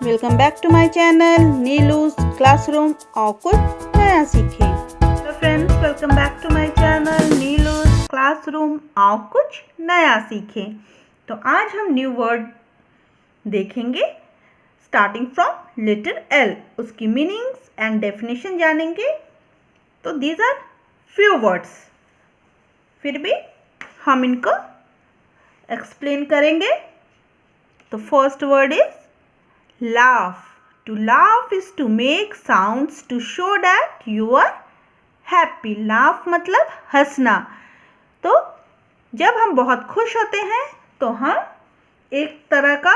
Welcome back to my channel Neelu's classroom और कुछ नया सीखें। Hello friends, welcome back to my channel Neelu's classroom और कुछ नया सीखें। तो आज हम न्यू वर्ड देखेंगे स्टार्टिंग फ्रॉम लेटर एल। उसकी मीनिंग्स एंड डेफिनेशन जानेंगे। तो दीज आर फ्यू वर्ड्स, फिर भी हम इनको एक्सप्लेन करेंगे। तो first word is laugh. To laugh is to make sounds to show that you are happy. Laugh मतलब हंसना। तो जब हम बहुत खुश होते हैं तो हम एक तरह का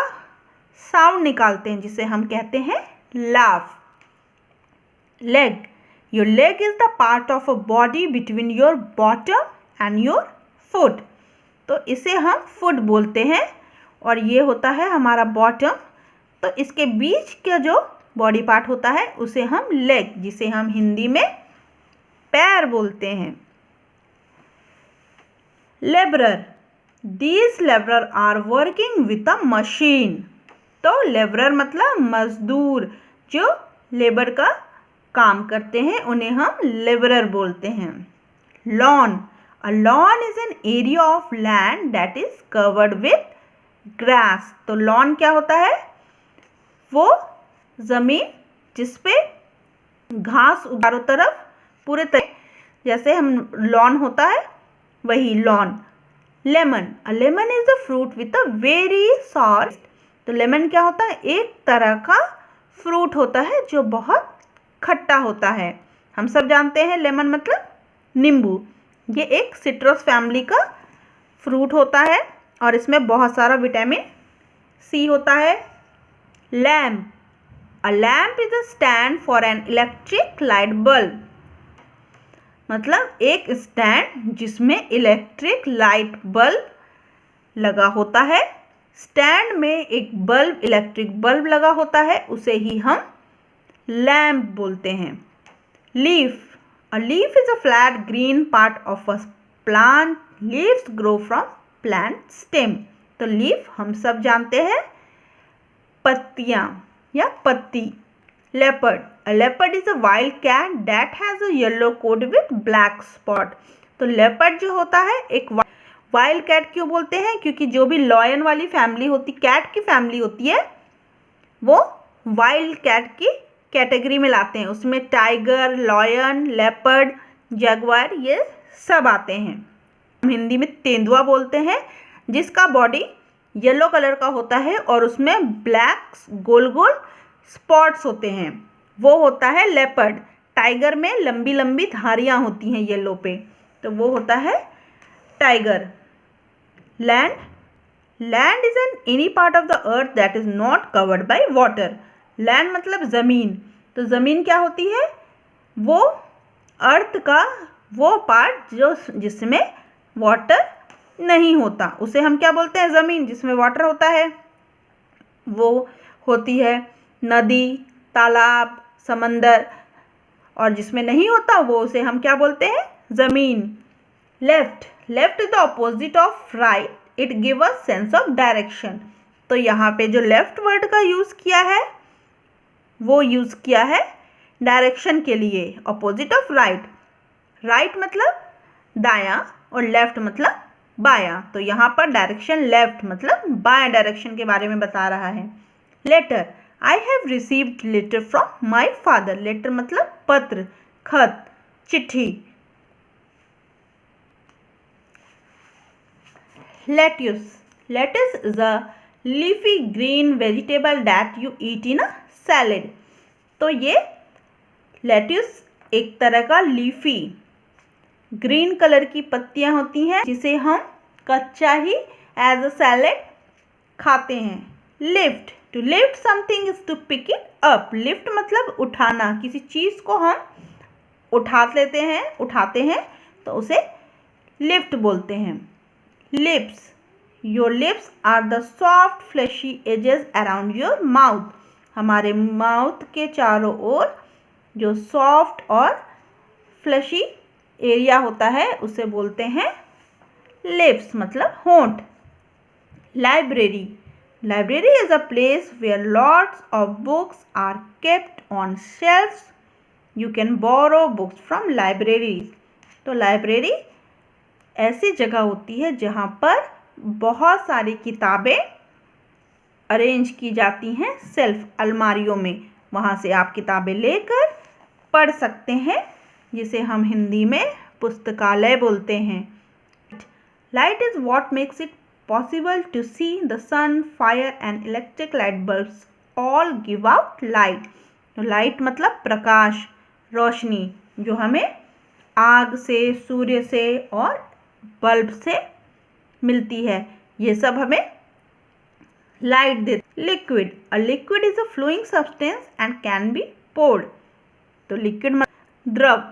साउंड निकालते हैं जिसे हम कहते हैं laugh. Leg. Your leg is the part of a body between your bottom and your foot. तो इसे हम foot बोलते हैं और ये होता है हमारा bottom। तो इसके बीच का जो बॉडी पार्ट होता है उसे हम लेग, जिसे हम हिंदी में पैर बोलते हैं। Labourer. These labourer are working with a machine. तो लेबरर मतलब मजदूर, जो लेबर का काम करते हैं उन्हें हम लेबरर बोलते हैं। Lawn. A lawn is an area of land that is covered with grass. तो लॉन क्या होता है? वो ज़मीन जिसपे घास चारों तरफ पूरे तरह, जैसे हम लॉन होता है वही lawn. Lemon. A lemon is a fruit with a very sour. तो लेमन क्या होता है? एक तरह का फ्रूट होता है जो बहुत खट्टा होता है। हम सब जानते हैं लेमन मतलब नींबू। ये एक सिट्रस फैमिली का फ्रूट होता है और इसमें बहुत सारा विटामिन सी होता है। Lamp. A lamp is a stand for an electric light bulb. मतलब एक स्टैंड जिसमें इलेक्ट्रिक लाइट बल्ब लगा होता है। स्टैंड में एक बल्ब, इलेक्ट्रिक बल्ब लगा होता है, उसे ही हम लैम्प बोलते हैं। Leaf. A leaf is a flat green part of a plant. Leaves grow from plant stem. तो लीफ हम सब जानते हैं पत्तियां या पत्ती। Leopard. A leopard is a wild cat that has a yellow coat with black spot. तो leopard जो होता है एक वाइल्ड कैट क्यों बोलते हैं? क्योंकि जो भी लॉयन वाली फैमिली होती, कैट की फैमिली होती है, वो वाइल्ड कैट की कैटेगरी में लाते हैं। उसमें टाइगर, लॉयन, लेपर्ड, जगुआर ये सब आते हैं। हम हिंदी में तेंदुआ बोलते हैं, जिसका बॉडी येलो कलर का होता है और उसमें ब्लैक गोल गोल स्पॉट्स होते हैं, वो होता है लेपर्ड। टाइगर में लंबी लंबी धारियां होती हैं येलो पे, तो वो होता है tiger. Land. Land is an any part of the earth that is not covered by water. Land मतलब ज़मीन। तो ज़मीन क्या होती है? वो अर्थ का वो पार्ट जो जिसमें वाटर नहीं होता, उसे हम क्या बोलते हैं? ज़मीन। जिसमें वाटर होता है वो होती है नदी, तालाब, समंदर, और जिसमें नहीं होता वो उसे हम क्या बोलते हैं? ज़मीन। Left. Left is the opposite of right. It give a sense of direction. तो यहाँ पे जो लेफ्ट वर्ड का यूज़ किया है वो यूज़ किया है डायरेक्शन के लिए, अपोजिट ऑफ राइट। राइट मतलब दायां और लेफ्ट मतलब बायां। तो यहाँ पर डायरेक्शन लेफ्ट मतलब बायां डायरेक्शन के बारे में बता रहा है। Letter. I have received letter from my father. Letter मतलब पत्र, खत, चिट्ठी। Lettuce. Lettuce is a leafy green vegetable that you eat in a salad. तो ये लेट्यूस एक तरह का लीफी ग्रीन कलर की पत्तियां होती हैं जिसे हम कच्चा ही एज अ सैलेड खाते हैं। Lift. To lift something is to pick it up. Lift मतलब उठाना, किसी चीज़ को हम उठाते हैं तो उसे लिफ्ट बोलते हैं। Lips. Your lips are the soft fleshy edges around your mouth. हमारे माउथ के चारों ओर जो सॉफ्ट और फ्लैशी एरिया होता है उसे बोलते हैं लिप्स मतलब होंठ। Library. Library is a place where lots of books are kept on shelves. You can borrow books from libraries. तो लाइब्रेरी ऐसी जगह होती है जहाँ पर बहुत सारी किताबें अरेंज की जाती हैं सेल्फ अलमारियों में। वहाँ से आप किताबें लेकर पढ़ सकते हैं, जिसे हम हिंदी में पुस्तकालय बोलते हैं। Light is what makes it possible to see. The sun, fire and electric light bulbs all give out light. तो लाइट मतलब प्रकाश, रोशनी, जो हमें आग से, सूर्य से और बल्ब से मिलती है। ये सब हमें लाइट देती। Liquid, a liquid is a flowing substance and can be poured. तो लिक्विड मतलब द्रव,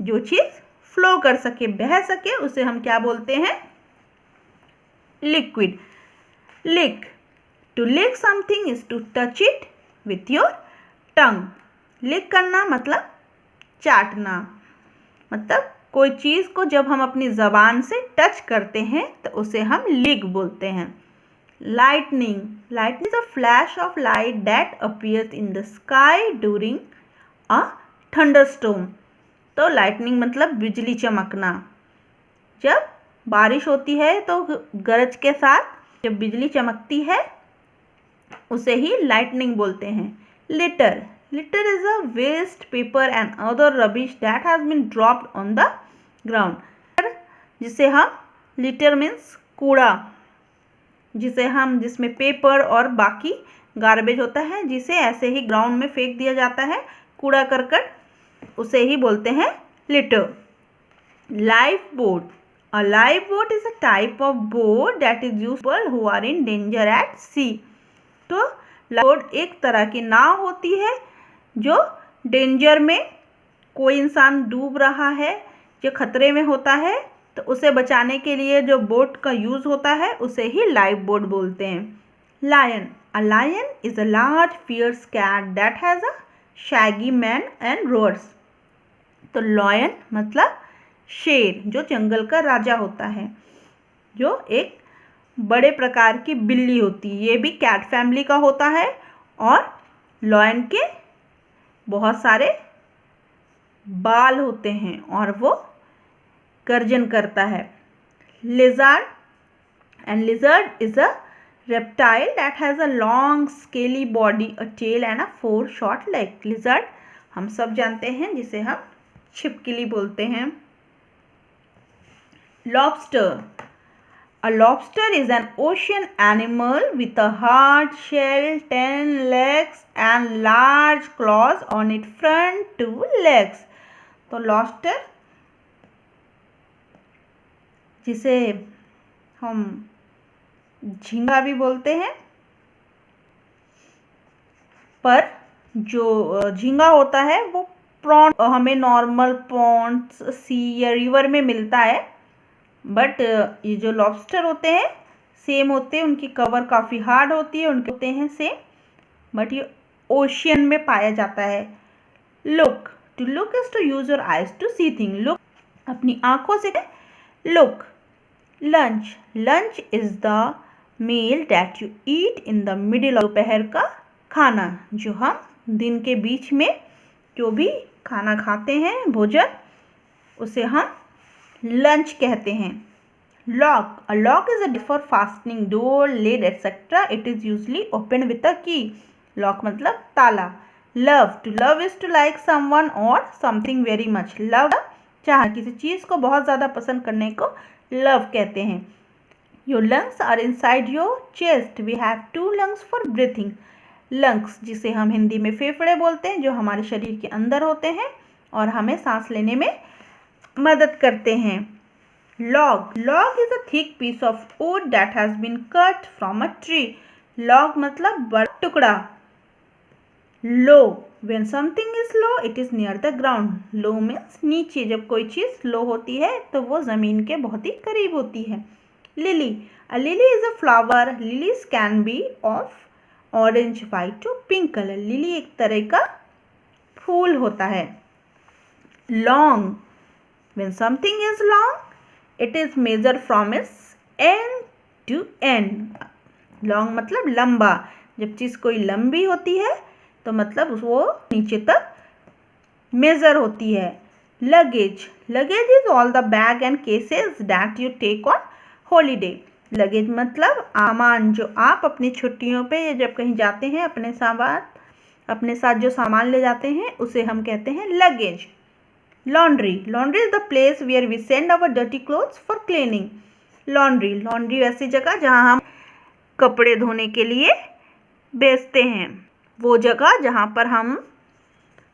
जो चीज फ्लो कर सके, बह सके, उसे हम क्या बोलते हैं? Liquid. Lick, to lick something is to touch it with your tongue. Lick करना मतलब चाटना, मतलब कोई चीज को जब हम अपनी जबान से टच करते हैं तो उसे हम लिक बोलते हैं। Lightning, lightning is a flash of light that appears in the sky during a thunderstorm. तो लाइटनिंग मतलब बिजली चमकना। जब बारिश होती है तो गरज के साथ जब बिजली चमकती है उसे ही लाइटनिंग बोलते हैं। Litter, litter is a waste paper and other rubbish that has been dropped on the ground. जिसे हम, लिटर मीन्स कूड़ा, जिसमें पेपर और बाकी गार्बेज होता है, जिसे ऐसे ही ग्राउंड में फेंक दिया जाता है, कूड़ा करकट, उसे ही बोलते हैं litter. Life boat, a life boat is a type of boat that is used who are in danger at sea. तो लाइफ बोट एक तरह की नाव होती है जो डेंजर में, कोई इंसान डूब रहा है, जो खतरे में होता है, तो उसे बचाने के लिए जो बोट का यूज होता है उसे ही लाइफ बोट बोलते हैं। Lion, a lion is a large fierce cat that has a shaggy mane and roars. तो लायन मतलब शेर, जो जंगल का राजा होता है, जो एक बड़े प्रकार की बिल्ली होती है। ये भी कैट फैमिली का होता है और लायन के बहुत सारे बाल होते हैं और वो गर्जन करता है। Lizard, and lizard is a reptile that has a long scaly body, a tail and a 4 short legs. Lizard हम सब जानते हैं, जिसे हम छिपकली बोलते हैं। Lobster, a lobster is an ocean animal with a hard shell, 10 legs and large claws on its front 2 legs. तो lobster, जिसे हम झींगा भी बोलते हैं, पर जो झींगा होता है वो प्रॉन हमें नॉर्मल पॉन्ड्स, सी या रिवर में मिलता है, बट ये जो लॉबस्टर होते हैं सेम होते हैं, उनकी कवर काफ़ी हार्ड होती है, उनके होते हैं सेम, बट ये ओशियन में पाया जाता है। Look, to look is to use your eyes to see thing. Look अपनी आंखों से, look. Lunch, lunch is the meal that you eat in the middle of, दोपहर का खाना, जो हम दिन के बीच में जो भी खाना खाते हैं, भोजन, उसे हम लंच कहते हैं। Lock, a lock is a for fastening door, lid etcetera, it is usually open with a key. Lock मतलब ताला। Love, to love is to like someone और समथिंग वेरी मच। लव चाह, किसी चीज़ को बहुत ज़्यादा पसंद करने को लव कहते हैं। Your lungs are inside your chest. We have 2 lungs for breathing. Lungs, जिसे हम हिंदी में फेफड़े बोलते हैं, जो हमारे शरीर के अंदर होते हैं और हमें सांस लेने में मदद करते हैं। Log, log is a thick piece of wood that has been cut from a tree. Log मतलब बड़ा टुकड़ा। Low, when something is low, it is near the ground. Low means नीचे, जब कोई चीज़ लो होती है तो वो ज़मीन के बहुत ही करीब होती है। Lily, a lily is a flower. Lilies can be of orange, white or pink color. Lily एक तरह का फूल होता है। Long, when something is long, it is measured from its end to end. Long मतलब लंबा, जब चीज़ कोई लंबी होती है तो मतलब वो नीचे तक मेजर होती है। Luggage, luggage is all the bag and cases that you take on holiday. Luggage मतलब सामान जो आप अपनी छुट्टियों पे या जब कहीं जाते हैं अपने साथ जो सामान ले जाते हैं उसे हम कहते हैं luggage. Laundry, laundry is the place where we send our dirty clothes for cleaning. Laundry, laundry ऐसी जगह जहाँ हम कपड़े धोने के लिए भेजते हैं, वो जगह जहाँ पर हम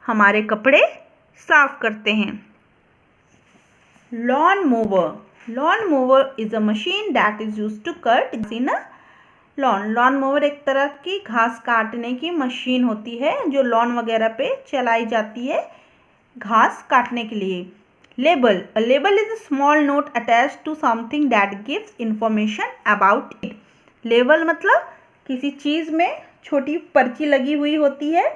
हमारे कपड़े साफ करते हैं। Lawn mower, lawn mower is a machine that is used to cut in a lawn. Lawn mower एक तरह की घास काटने की मशीन होती है जो लॉन वगैरह पे चलाई जाती है घास काटने के लिए। Label, a label is a small note attached to something that gives information about it. Label मतलब किसी चीज़ में छोटी पर्ची लगी हुई होती है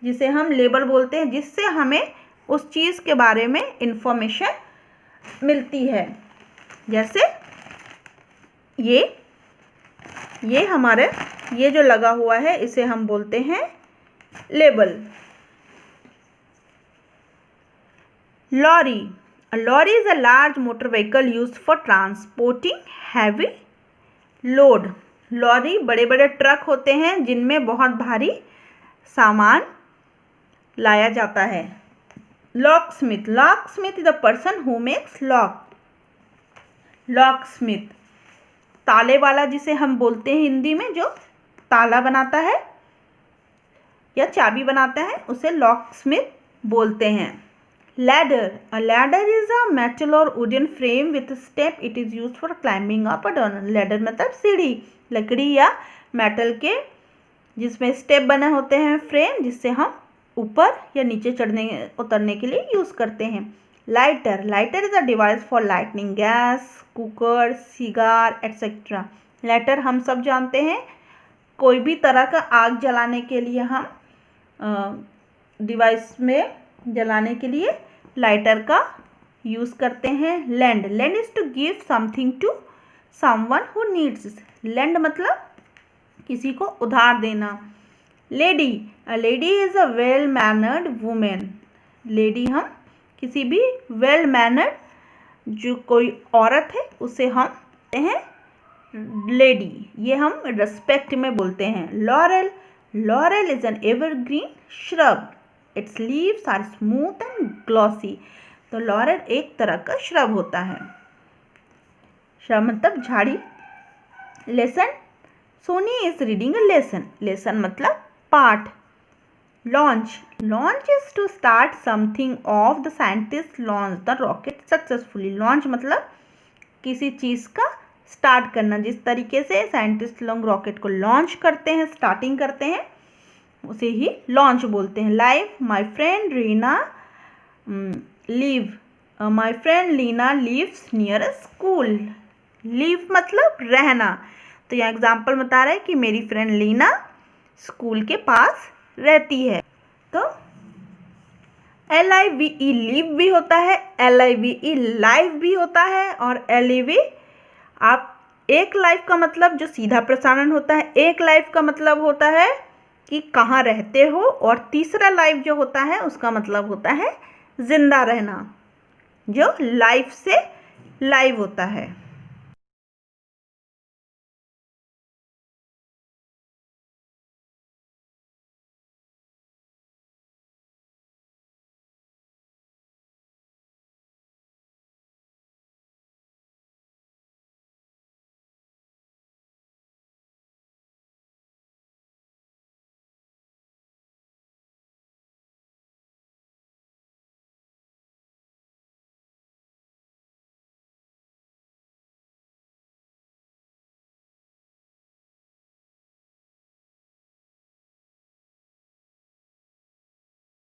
जिसे हम लेबल बोलते हैं, जिससे हमें उस चीज़ के बारे में इंफॉर्मेशन मिलती है। जैसे ये हमारे ये जो लगा हुआ है इसे हम बोलते हैं label. Lorry, a lorry is a large motor vehicle used for transporting heavy load। Lorry बड़े बड़े ट्रक होते हैं जिनमें बहुत भारी सामान लाया जाता है। Locksmith, locksmith is a person who makes lock. Locksmith ताले वाला जिसे हम बोलते हैं हिंदी में, जो ताला बनाता है या चाबी बनाता है उसे लॉकस्मिथ बोलते हैं। Ladder, a ladder is a metal और wooden frame with step, it is used for climbing up और डाउन। लैडर मतलब सीढ़ी, लकड़ी या मेटल के जिसमें स्टेप बने होते हैं, फ्रेम, जिससे हम ऊपर या नीचे चढ़ने उतरने के लिए यूज़ करते हैं। Lighter, lighter is a device for lightning gas, cooker, cigar etcetera. Lighter हम सब जानते हैं, कोई भी तरह का आग जलाने के लिए हम डिवाइस में जलाने के लिए लाइटर का यूज़ करते हैं। Lend, lend is to give something to someone who needs. Lend मतलब किसी को उधार देना। Lady, a lady is a well mannered women. Lady हम किसी भी वेल मैनर्ड जो कोई औरत है उसे हम कहते हैं लेडी, ये हम रिस्पेक्ट में बोलते हैं। Laurel, laurel is an evergreen shrub, its leaves are smooth and glossy. तो लॉरेल एक तरह का श्रब होता है। श्रब मतलब झाड़ी। Lesson, Soni is reading a lesson. Lesson मतलब पाठ। Launch, launch is to start something of the scientist launch the rocket successfully. Launch मतलब किसी चीज़ का स्टार्ट करना, जिस तरीके से साइंटिस्ट लोग रॉकेट को लॉन्च करते हैं, स्टार्टिंग करते हैं, उसे ही लॉन्च बोलते हैं। Life, my friend Reena leave, my friend Leena lives near a school. Leave मतलब रहना, तो यहाँ एग्जाम्पल बता रहा है कि मेरी फ्रेंड लीना स्कूल के पास रहती है। तो LIVE लीव भी होता है, LIVE लाइव भी होता है, और LIV आप एक लाइव का मतलब जो सीधा प्रसारण होता है, एक लाइव का मतलब होता है कि कहाँ रहते हो, और तीसरा लाइव जो होता है उसका मतलब होता है जिंदा रहना, जो लाइफ से लाइव होता है।